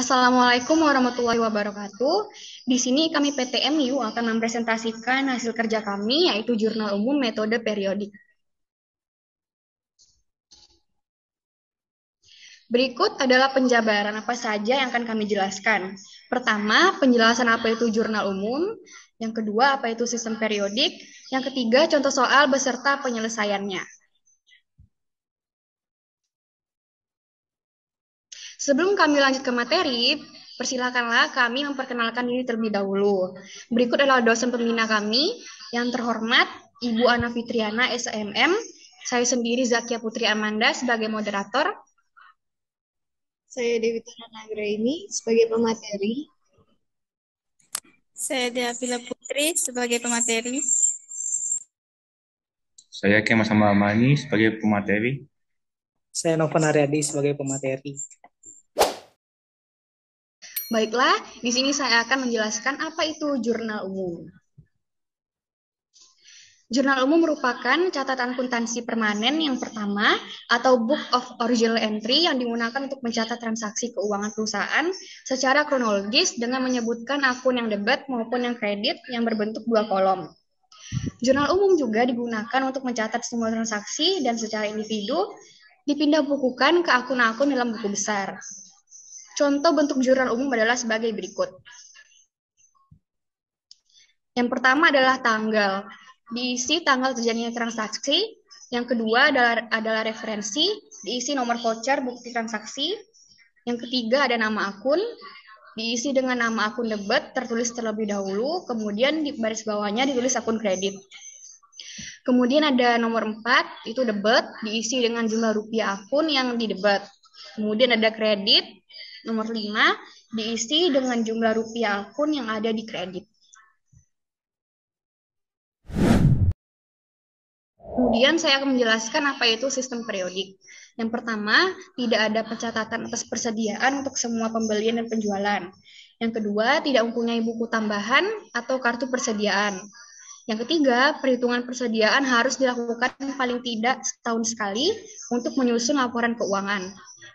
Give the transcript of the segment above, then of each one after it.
Assalamualaikum warahmatullahi wabarakatuh. Di sini kami PTMU akan mempresentasikan hasil kerja kami, yaitu Jurnal Umum Metode Periodik. Berikut adalah penjabaran apa saja yang akan kami jelaskan. Pertama, penjelasan apa itu jurnal umum. Yang kedua, apa itu sistem periodik. Yang ketiga, contoh soal beserta penyelesaiannya. Sebelum kami lanjut ke materi, persilakanlah kami memperkenalkan diri terlebih dahulu. Berikut adalah dosen pembina kami yang terhormat Ibu Ana Fitriana, SMM. Saya sendiri Zakia Putri Amanda sebagai moderator. Saya Dewi Nagaraini sebagai pemateri. Saya Deavila Putri sebagai pemateri. Saya Kemas Amani sebagai pemateri. Saya Novan Haryadi sebagai pemateri. Baiklah, di sini saya akan menjelaskan apa itu jurnal umum. Jurnal umum merupakan catatan akuntansi permanen yang pertama atau Book of Original Entry yang digunakan untuk mencatat transaksi keuangan perusahaan secara kronologis dengan menyebutkan akun yang debit maupun yang kredit yang berbentuk dua kolom. Jurnal umum juga digunakan untuk mencatat semua transaksi dan secara individu dipindah bukukan ke akun-akun dalam buku besar. Contoh bentuk jurnal umum adalah sebagai berikut. Yang pertama adalah tanggal. Diisi tanggal terjadinya transaksi. Yang kedua adalah referensi, diisi nomor voucher bukti transaksi. Yang ketiga ada nama akun, diisi dengan nama akun debit tertulis terlebih dahulu, kemudian di baris bawahnya ditulis akun kredit. Kemudian ada nomor 4, itu debit, diisi dengan jumlah rupiah akun yang di debit. Kemudian ada kredit, nomor 5, diisi dengan jumlah rupiah akun yang ada di kredit. Kemudian saya akan menjelaskan apa itu sistem periodik. Yang pertama, tidak ada pencatatan atas persediaan untuk semua pembelian dan penjualan. Yang kedua, tidak mempunyai buku tambahan atau kartu persediaan. Yang ketiga, perhitungan persediaan harus dilakukan paling tidak setahun sekali untuk menyusun laporan keuangan.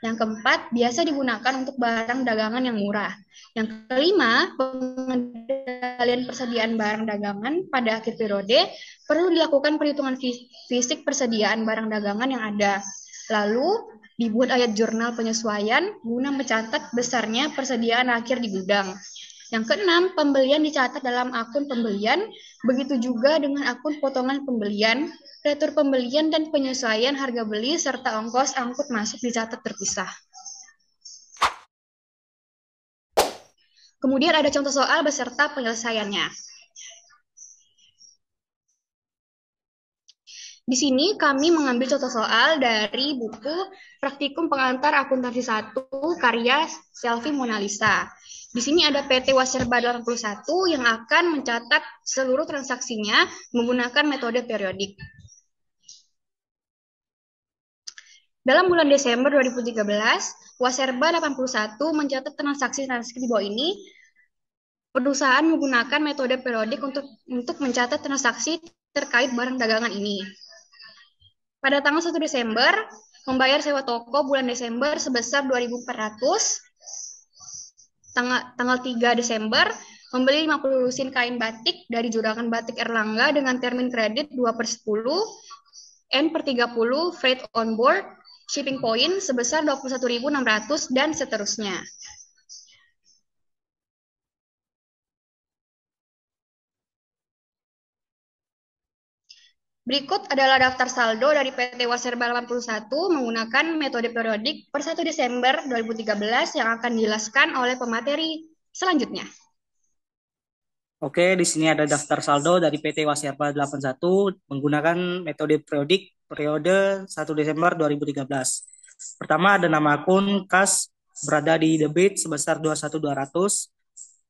Yang keempat, biasa digunakan untuk barang dagangan yang murah. Yang kelima, pengendalian persediaan barang dagangan pada akhir periode perlu dilakukan perhitungan fisik persediaan barang dagangan yang ada. Lalu, dibuat ayat jurnal penyesuaian guna mencatat besarnya persediaan akhir di gudang. Yang keenam, pembelian dicatat dalam akun pembelian, begitu juga dengan akun potongan pembelian, retur pembelian dan penyesuaian harga beli serta ongkos angkut masuk dicatat terpisah. Kemudian ada contoh soal beserta penyelesaiannya. Di sini kami mengambil contoh soal dari buku Praktikum Pengantar Akuntansi 1 karya Selvi Monalisa. Di sini ada PT Waserba 81 yang akan mencatat seluruh transaksinya menggunakan metode periodik. Dalam bulan Desember 2013, Waserba 81 mencatat transaksi-transaksi di bawah ini. Perusahaan menggunakan metode periodik untuk mencatat transaksi terkait barang dagangan ini. Pada tanggal 1 Desember, membayar sewa toko bulan Desember sebesar 2.400. Tanggal 3 Desember, membeli 50 lusin kain batik dari Juragan Batik Erlangga dengan termin kredit 2/10, N/30, freight on board, shipping point sebesar 21.600, dan seterusnya. Berikut adalah daftar saldo dari PT Waserba 81 menggunakan metode periodik per 1 Desember 2013 yang akan dijelaskan oleh pemateri selanjutnya. Oke, di sini ada daftar saldo dari PT Waserba 81 menggunakan metode periodik periode 1 Desember 2013. Pertama ada nama akun kas berada di debit sebesar 21.200,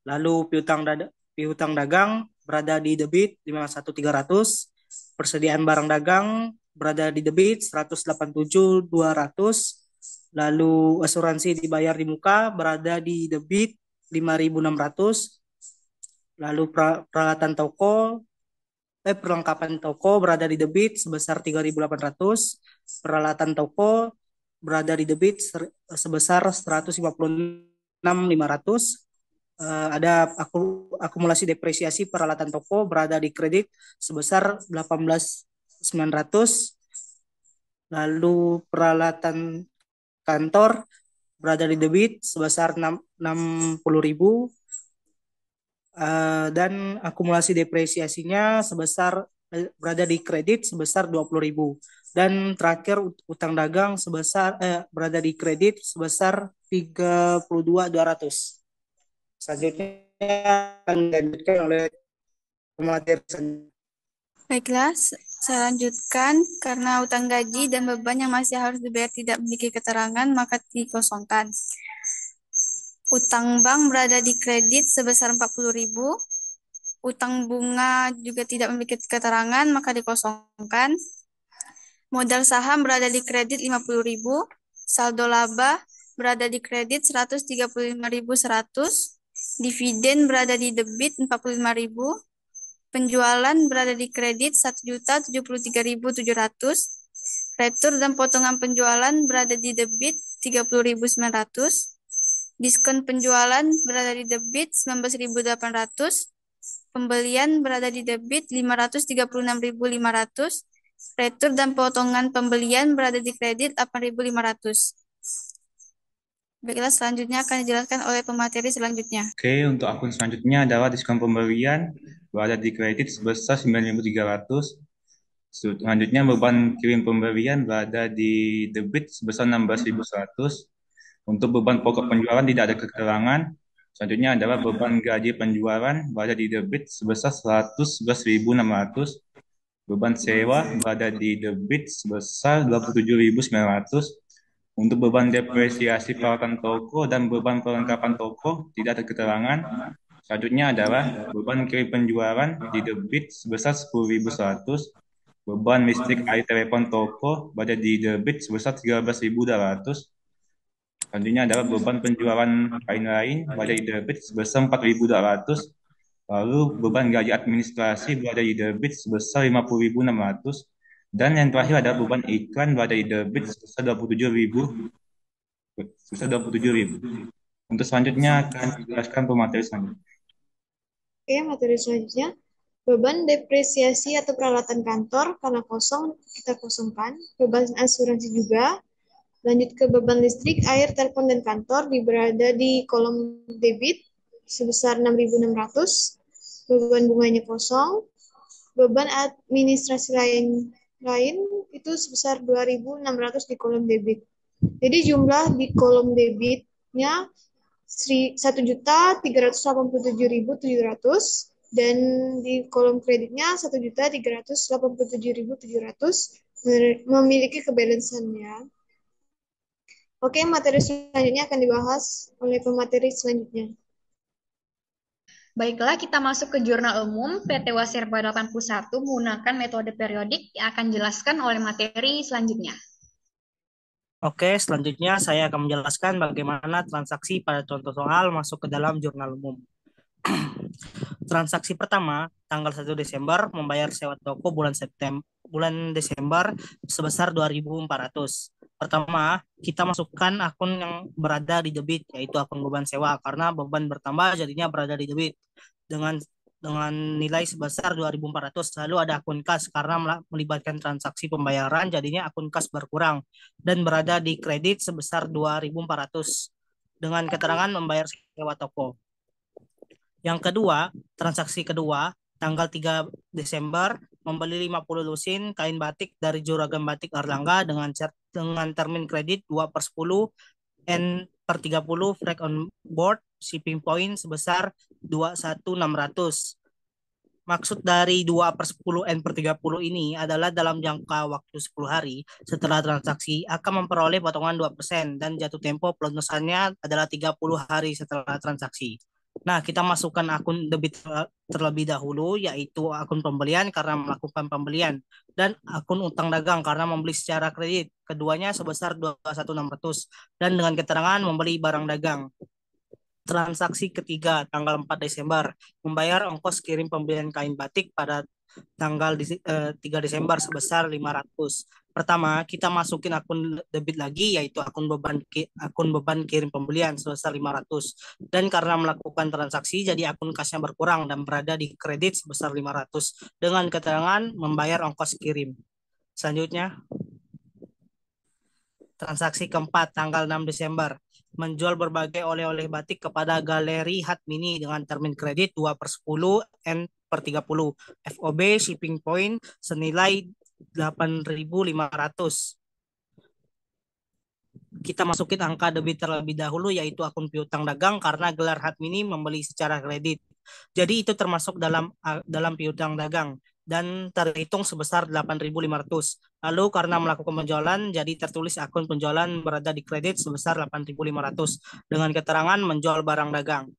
lalu piutang dagang berada di debit 51.300, persediaan barang dagang berada di debit 187.200, lalu asuransi dibayar di muka berada di debit 5.600, lalu perlengkapan toko berada di debit sebesar 3.800, peralatan toko berada di debit sebesar 150. 6.500. Ada akumulasi depresiasi peralatan toko berada di kredit sebesar 18.900. Lalu peralatan kantor berada di debit sebesar 60.000. Dan akumulasi depresiasinya berada di kredit sebesar 20.000. Dan terakhir utang dagang berada di kredit sebesar 32.200. Selanjutnya akan dilanjutkan oleh pemateri selanjutnya. Baiklah, saya lanjutkan. Karena utang gaji dan beban yang masih harus dibayar tidak memiliki keterangan, maka dikosongkan. Utang bank berada di kredit sebesar 40.000. Utang bunga juga tidak memiliki keterangan, maka dikosongkan. Modal saham berada di kredit 50.000. Saldo laba berada di kredit 135.100. Dividen berada di debit 45.000. Penjualan berada di kredit 1.073.700. Retur dan potongan penjualan berada di debit 30.900. Diskon penjualan berada di debit 19.800. Pembelian berada di debit 536.500. Retur dan potongan pembelian berada di kredit 8.500. Baiklah, selanjutnya akan dijelaskan oleh pemateri selanjutnya. Oke, untuk akun selanjutnya adalah diskon pembelian berada di kredit sebesar 9.300. Selanjutnya beban kirim pembelian berada di debit sebesar 16.100. Untuk beban pokok penjualan tidak ada keterangan. Selanjutnya adalah beban gaji penjualan berada di debit sebesar 111.600. Beban sewa berada di debit sebesar 27.900. Untuk beban depresiasi peralatan toko dan beban perlengkapan toko tidak ada keterangan. Selanjutnya adalah beban kirim penjualan di debit sebesar 10.100. Beban listrik air telepon toko berada di debit sebesar 13.200. Selanjutnya adalah beban penjualan lain-lain berada di debit sebesar 4.200. Lalu beban gaji administrasi berada di debit sebesar 50.600. Dan yang terakhir adalah beban iklan berada di debit sebesar 27.000. Untuk selanjutnya akan dijelaskan pemateri selanjutnya. Oke, materi selanjutnya. Beban depresiasi atau peralatan kantor karena kosong kita kosongkan. Beban asuransi juga. Lanjut ke beban listrik, air, telepon, dan kantor berada di kolom debit sebesar 6.600. Beban bunganya kosong. Beban administrasi lain itu sebesar 2.600 di kolom debit. Jadi jumlah di kolom debitnya 1.387.700 dan di kolom kreditnya 1.387.700 memiliki kebalansannya. Oke, materi selanjutnya akan dibahas oleh pemateri selanjutnya. Baiklah, kita masuk ke jurnal umum PT Waserba 81 menggunakan metode periodik yang akan dijelaskan oleh materi selanjutnya. Oke, selanjutnya saya akan menjelaskan bagaimana transaksi pada contoh soal masuk ke dalam jurnal umum. Transaksi pertama, tanggal 1 Desember, membayar sewa toko bulan Desember sebesar 2.400. Pertama, kita masukkan akun yang berada di debit, yaitu akun beban sewa, karena beban bertambah jadinya berada di debit dengan nilai sebesar 2.400. Lalu ada akun kas karena melibatkan transaksi pembayaran, jadinya akun kas berkurang dan berada di kredit sebesar 2.400 dengan keterangan membayar sewa toko. Yang kedua, transaksi kedua, tanggal 3 Desember, membeli 50 lusin kain batik dari Juragan Batik Erlangga dengan termin kredit 2/10 N/30 frag on board shipping point sebesar 21.600. Maksud dari 2/10 N/30 ini adalah dalam jangka waktu 10 hari setelah transaksi akan memperoleh potongan 2% dan jatuh tempo pelunasannya adalah 30 hari setelah transaksi. Nah, kita masukkan akun debit terlebih dahulu, yaitu akun pembelian karena melakukan pembelian, dan akun utang dagang karena membeli secara kredit. Keduanya sebesar 21.600 dan dengan keterangan membeli barang dagang. Transaksi ketiga, tanggal 4 Desember, membayar ongkos kirim pembelian kain batik pada tanggal 3 Desember sebesar 500. Pertama, kita masukin akun debit lagi, yaitu akun beban kirim pembelian sebesar 500. Dan karena melakukan transaksi, jadi akun kasnya berkurang dan berada di kredit sebesar 500 dengan keterangan membayar ongkos kirim. Selanjutnya, transaksi keempat, tanggal 6 Desember. Menjual berbagai oleh-oleh batik kepada Galeri Hatmini dengan termin kredit 2/10 N/30. FOB shipping point senilai 8.500. Kita masukin angka debit terlebih dahulu, yaitu akun piutang dagang, karena gelar Hatmini membeli secara kredit. Jadi itu termasuk dalam piutang dagang dan terhitung sebesar 8.500. Lalu karena melakukan penjualan, jadi tertulis akun penjualan berada di kredit sebesar 8.500 dengan keterangan menjual barang dagang.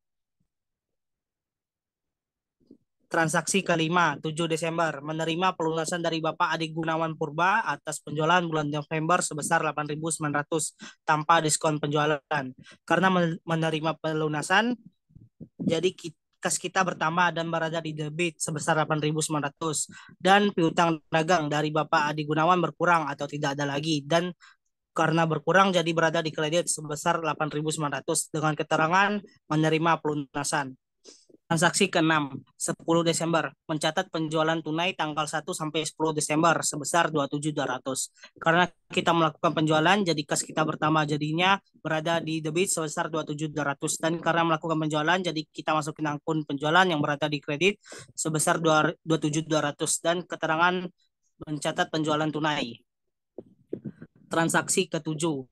Transaksi kelima, 7 Desember, menerima pelunasan dari Bapak Adi Gunawan Purba atas penjualan bulan November sebesar 8.900 tanpa diskon penjualan. Karena menerima pelunasan, jadi kas kita bertambah dan berada di debit sebesar 8.900 dan piutang dagang dari Bapak Adi Gunawan berkurang atau tidak ada lagi, dan karena berkurang jadi berada di kredit sebesar 8.900 dengan keterangan menerima pelunasan. Transaksi ke-6, 10 Desember, mencatat penjualan tunai tanggal 1 sampai 10 Desember sebesar 27.200. Karena kita melakukan penjualan, jadi kas kita bertambah, jadinya berada di debit sebesar 27.200. Dan karena melakukan penjualan, jadi kita masukin akun penjualan yang berada di kredit sebesar 27.200 dan keterangan mencatat penjualan tunai. Transaksi ke-7,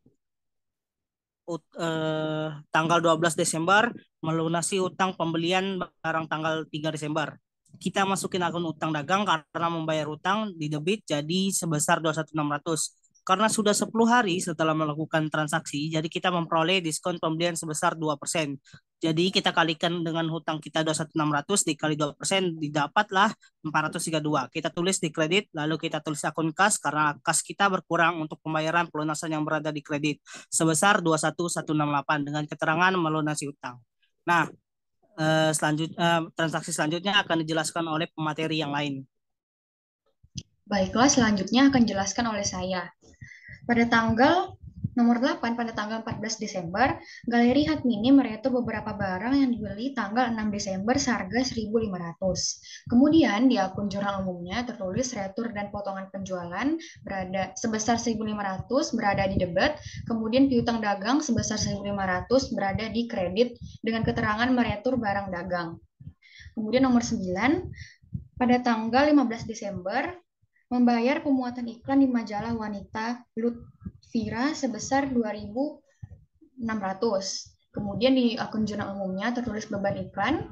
tanggal 12 Desember, melunasi utang pembelian barang tanggal 3 Desember. Kita masukin akun utang dagang karena membayar utang di debit jadi sebesar 21.600. Karena sudah 10 hari setelah melakukan transaksi, jadi kita memperoleh diskon pembelian sebesar 2%. Jadi kita kalikan dengan hutang kita 21.600 dikali 2%, didapatlah 432. Kita tulis di kredit, lalu kita tulis akun kas karena kas kita berkurang untuk pembayaran pelunasan yang berada di kredit sebesar 21.168 dengan keterangan melunasi utang. Nah, transaksi selanjutnya akan dijelaskan oleh pemateri yang lain. Baiklah, selanjutnya akan dijelaskan oleh saya. Pada tanggal nomor 8, pada tanggal 14 Desember, Galeri Hatmini meretur beberapa barang yang dibeli tanggal 6 Desember seharga 1.500. Kemudian di akun jurnal umumnya tertulis retur dan potongan penjualan berada sebesar 1.500 berada di debit, kemudian piutang dagang sebesar 1.500 berada di kredit dengan keterangan meretur barang dagang. Kemudian nomor 9, pada tanggal 15 Desember, membayar pemuatan iklan di majalah wanita Lutvira sebesar 2.600. Kemudian di akun jurnal umumnya tertulis beban iklan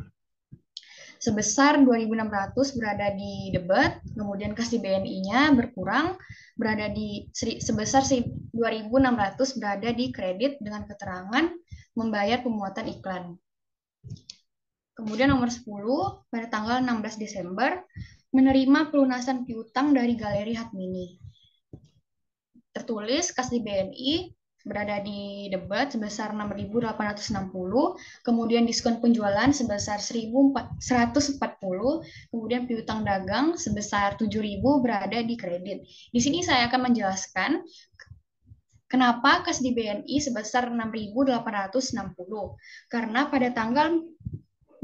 sebesar 2.600 berada di debit, kemudian kas di BNI-nya berkurang berada di sebesar 2.600 berada di kredit dengan keterangan membayar pemuatan iklan. Kemudian nomor 10, pada tanggal 16 Desember, menerima pelunasan piutang dari Galeri Hatmini. Tertulis kas di BNI berada di debit sebesar 6.860, kemudian diskon penjualan sebesar 1.140, kemudian piutang dagang sebesar 7.000 berada di kredit. Di sini saya akan menjelaskan kenapa kas di BNI sebesar 6.860. Karena pada tanggal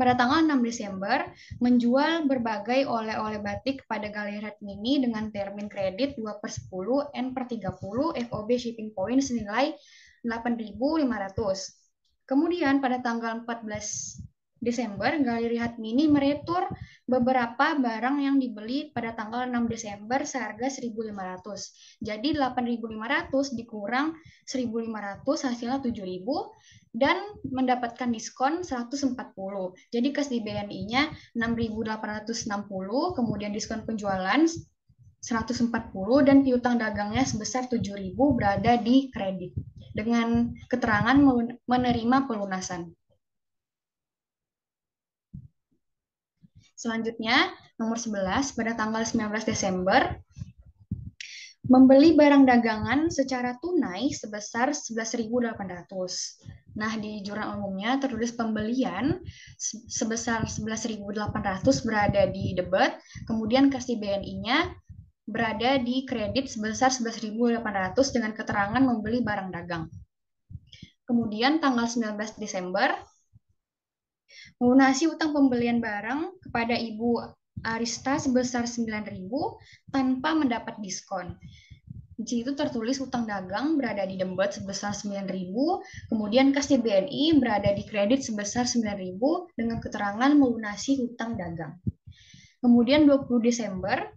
6 Desember menjual berbagai oleh-oleh batik pada Galeri Hatmini dengan termin kredit 2/10 N/30 FOB shipping point senilai 8.500. Kemudian pada tanggal 14 Desember, Galeri Hatmini meretur beberapa barang yang dibeli pada tanggal 6 Desember seharga 1.500. Jadi 8.500 dikurang 1.500 hasilnya 7.000 dan mendapatkan diskon 140. Jadi kas di BNI-nya 6.860, kemudian diskon penjualan 140 dan piutang dagangnya sebesar 7.000 berada di kredit dengan keterangan menerima pelunasan. Selanjutnya, nomor 11, pada tanggal 19 Desember, Membeli barang dagangan secara tunai sebesar 11.800. Nah, di jurnal umumnya tertulis pembelian sebesar 11.800 berada di debit, kemudian kas di BNI-nya berada di kredit sebesar 11.800 dengan keterangan membeli barang dagang. Kemudian tanggal 19 Desember, melunasi utang pembelian barang kepada Ibu Arista sebesar 9.000 tanpa mendapat diskon. Di situ tertulis utang dagang berada di debit sebesar 9.000, kemudian kas di BNI berada di kredit sebesar 9.000 dengan keterangan melunasi utang dagang. Kemudian 20 Desember,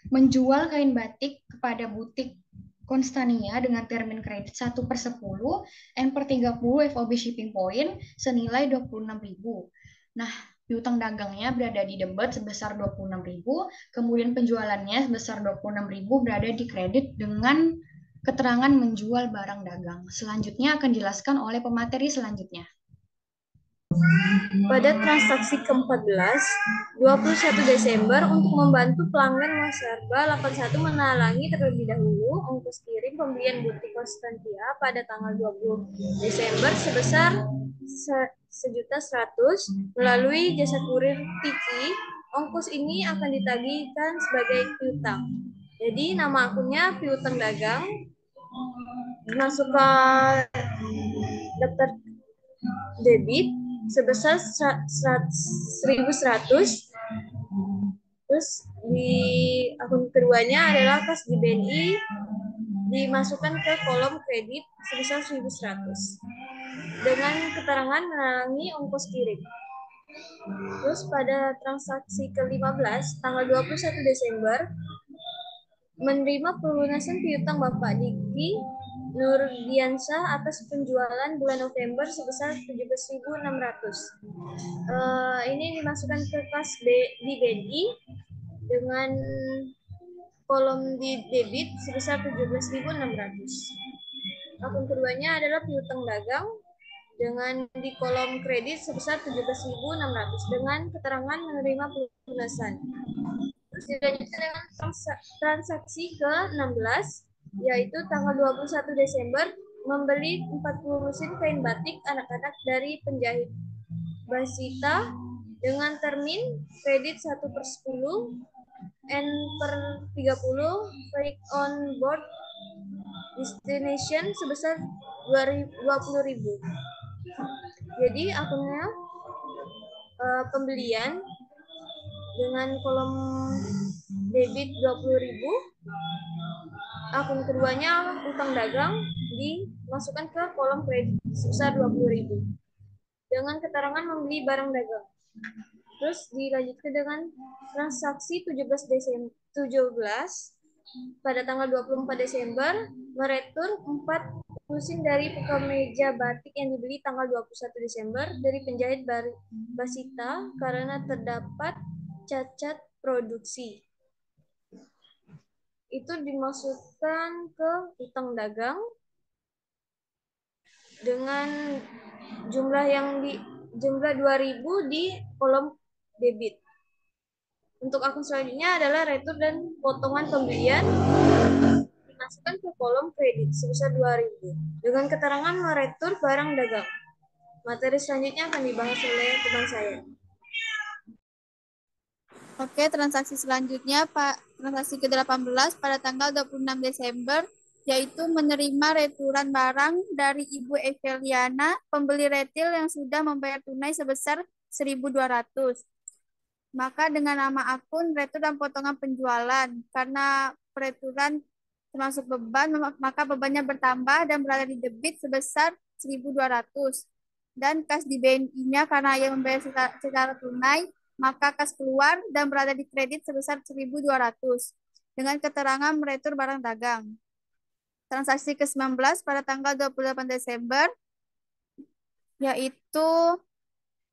menjual kain batik kepada butik Konstania dengan termin kredit 1/10 N/30 FOB shipping point senilai 26.000. Nah, piutang dagangnya berada di debit sebesar 26.000, kemudian penjualannya sebesar 26.000 berada di kredit dengan keterangan menjual barang dagang. Selanjutnya akan dijelaskan oleh pemateri selanjutnya. Pada transaksi ke-14, 21 Desember, untuk membantu pelanggan Wasserba 81 menalangi terlebih dahulu ongkos kirim pembelian butik Konstantia pada tanggal 20 Desember sebesar 1.100.000 melalui jasa kurir Tiki. Ongkos ini akan ditagihkan sebagai piutang. Jadi nama akunnya piutang dagang, masuk ke daftar debit sebesar 1.100. Terus di akun keduanya adalah kas di BNI dimasukkan ke kolom kredit sebesar 1.100 dengan keterangan menalangi ongkos kirim. Terus pada transaksi ke-15 tanggal 21 Desember menerima pelunasan piutang Bapak Diki Nurdiansyah atas penjualan bulan November sebesar 17.600. Ini dimasukkan ke kas di BNI dengan kolom di debit sebesar 17.600. Akun keduanya adalah piutang dagang dengan di kolom kredit sebesar 17.600 dengan keterangan menerima pelunasan. Terus dilanjutkan dengan transaksi ke-16, yaitu tanggal 21 Desember, membeli 40 mesin kain batik anak-anak dari penjahit Basita dengan termin kredit 1/10 N/30 baik on board destination sebesar 20.000. Jadi akunnya pembelian dengan kolom debit 20.000, akun keduanya utang dagang dimasukkan ke kolom kredit sebesar 20.000 dengan keterangan membeli barang dagang. Terus dilanjutkan dengan transaksi 17 pada tanggal 24 Desember meretur 4 mesin dari kemeja batik yang dibeli tanggal 21 Desember dari penjahit Basita karena terdapat cacat produksi. Itu dimasukkan ke utang dagang dengan jumlah 2.000 di kolom debit. Untuk akun selanjutnya adalah retur dan potongan pembelian dimasukkan ke kolom kredit sebesar 2.000 dengan keterangan meretur barang dagang. Materi selanjutnya akan dibahas oleh teman saya. Oke, transaksi selanjutnya Pak, transaksi ke-18 pada tanggal 26 Desember yaitu menerima returan barang dari Ibu Eveliana, pembeli retail yang sudah membayar tunai sebesar 1.200. Maka dengan nama akun, retur dan potongan penjualan. Karena pereturan termasuk beban, maka bebannya bertambah dan berada di debit sebesar 1.200. Dan kas di BNI-nya karena ia membayar secara tunai, maka kas keluar dan berada di kredit sebesar 1.200 dengan keterangan meretur barang dagang. Transaksi ke-19 pada tanggal 28 Desember yaitu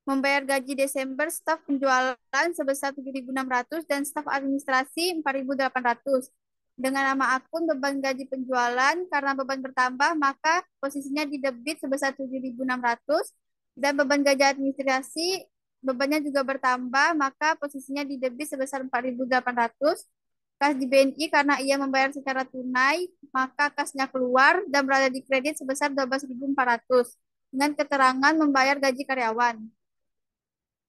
membayar gaji Desember staf penjualan sebesar 7.600 dan staf administrasi 4.800. Dengan nama akun beban gaji penjualan karena beban bertambah maka posisinya di debit sebesar 7.600 dan beban gaji administrasi bebannya juga bertambah maka posisinya di debit sebesar 4.800 Kas di BNI karena ia membayar secara tunai, maka kasnya keluar dan berada di kredit sebesar 12.400 dengan keterangan membayar gaji karyawan.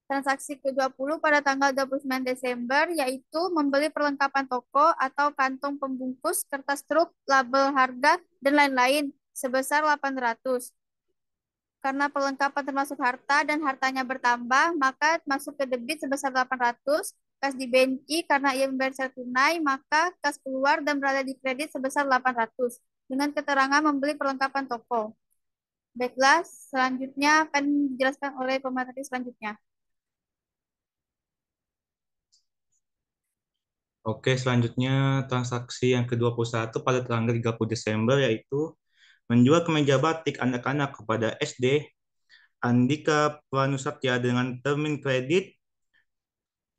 Transaksi ke-20 pada tanggal 29 Desember yaitu membeli perlengkapan toko atau kantong pembungkus, kertas truk, label harga, dan lain-lain sebesar 800. Karena perlengkapan termasuk harta dan hartanya bertambah, maka masuk ke debit sebesar 800. Kas di BNI karena ia membayar secara tunai, maka kas keluar dan berada di kredit sebesar 800 dengan keterangan membeli perlengkapan toko. Baiklah, selanjutnya akan dijelaskan oleh pemateri selanjutnya. Oke, selanjutnya transaksi yang ke-21 pada tanggal 30 Desember yaitu menjual kemeja batik anak-anak kepada SD Andika Pranusatya dengan termin kredit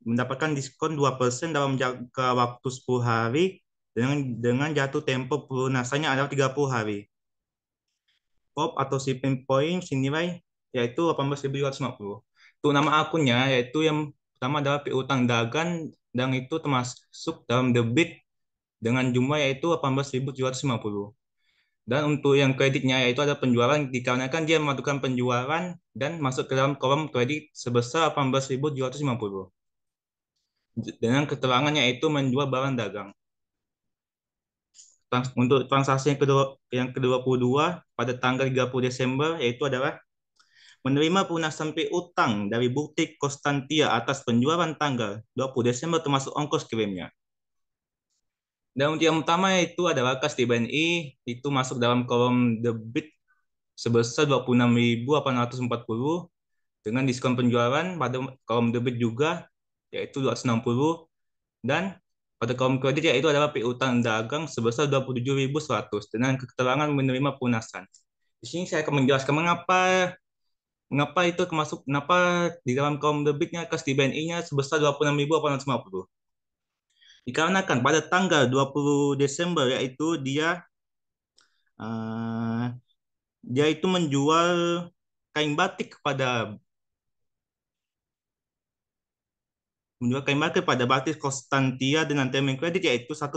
mendapatkan diskon 2% dalam jangka waktu 10 hari dengan jatuh tempo pelunasannya adalah 30 hari. POP atau shipping point senilai yaitu 18.250. Untuk nama akunnya yaitu yang pertama adalah piutang dagang dan itu termasuk dalam debit dengan jumlah yaitu 18.750. Dan untuk yang kreditnya yaitu ada penjualan dikarenakan dia melakukan penjualan dan masuk ke dalam kolom kredit sebesar 18.250. Dengan keterangannya yaitu menjual barang dagang. Untuk transaksi yang ke-22 pada tanggal 30 Desember yaitu adalah menerima pelunasan piutang dari Bukti Konstantia atas penjualan tanggal 20 Desember termasuk ongkos kirimnya. Dan untuk yang pertama itu adalah kas di BNI itu masuk dalam kolom debit sebesar 26.840 dengan diskon penjualan pada kolom debit juga yaitu 260 dan pada kolom kredit yaitu adalah piutang dagang sebesar 27.100 dengan keterangan menerima pelunasan. Di sini saya akan menjelaskan mengapa itu termasuk kenapa di dalam kolom debitnya kas di BNI-nya sebesar 26.850. Dikarenakan pada tanggal 20 Desember yaitu uh, dia itu menjual kain batik pada Batik Konstantia dengan termin kredit yaitu 1/10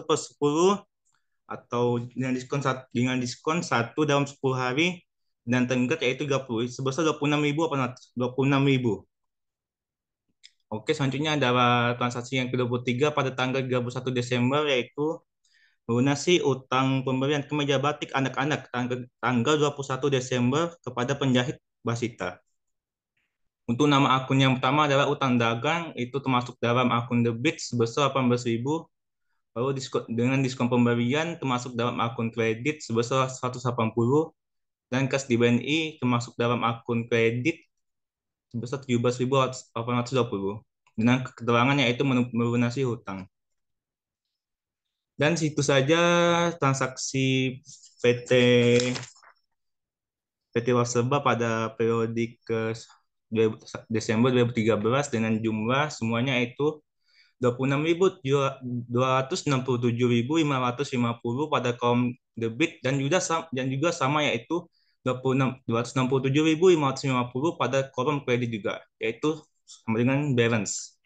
atau dengan diskon 1 dalam 10 hari dan tenggat yaitu 30 sebesar 26.000. Oke, selanjutnya adalah transaksi yang ke-23 pada tanggal 31 Desember yaitu melunasi utang pemberian kemeja batik anak-anak tanggal 21 Desember kepada penjahit Basita. Untuk nama akun yang pertama adalah utang dagang, itu termasuk dalam akun debit sebesar 18.000. Lalu dengan diskon pemberian termasuk dalam akun kredit sebesar 180 dan kas di BNI termasuk dalam akun kredit sebesar 17.820 dengan keterangan yaitu melunasi hutang. Dan situ saja transaksi PT Waserba pada periodik ke Desember 2013 dengan jumlah semuanya itu 26.267.550 pada kolom debit dan juga sama yaitu 267.550 pada kolom kredit juga yaitu sama dengan balance.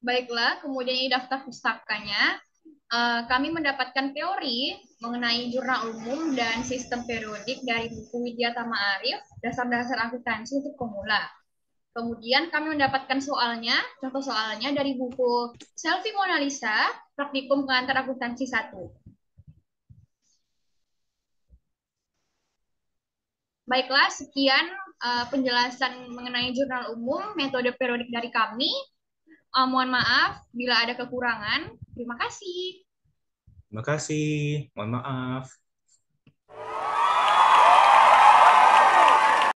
Baiklah, kemudian ini daftar pustakanya. Kami mendapatkan teori mengenai jurnal umum dan sistem periodik dari buku Widya Tama Arif, dasar-dasar akuntansi untuk pemula. Kemudian kami mendapatkan contoh soalnya dari buku Selfie Mona Lisa, Praktikum Pengantar Akuntansi 1. Baiklah, sekian penjelasan mengenai jurnal umum, metode periodik dari kami. Mohon maaf bila ada kekurangan. Terima kasih. Terima kasih. Mohon maaf.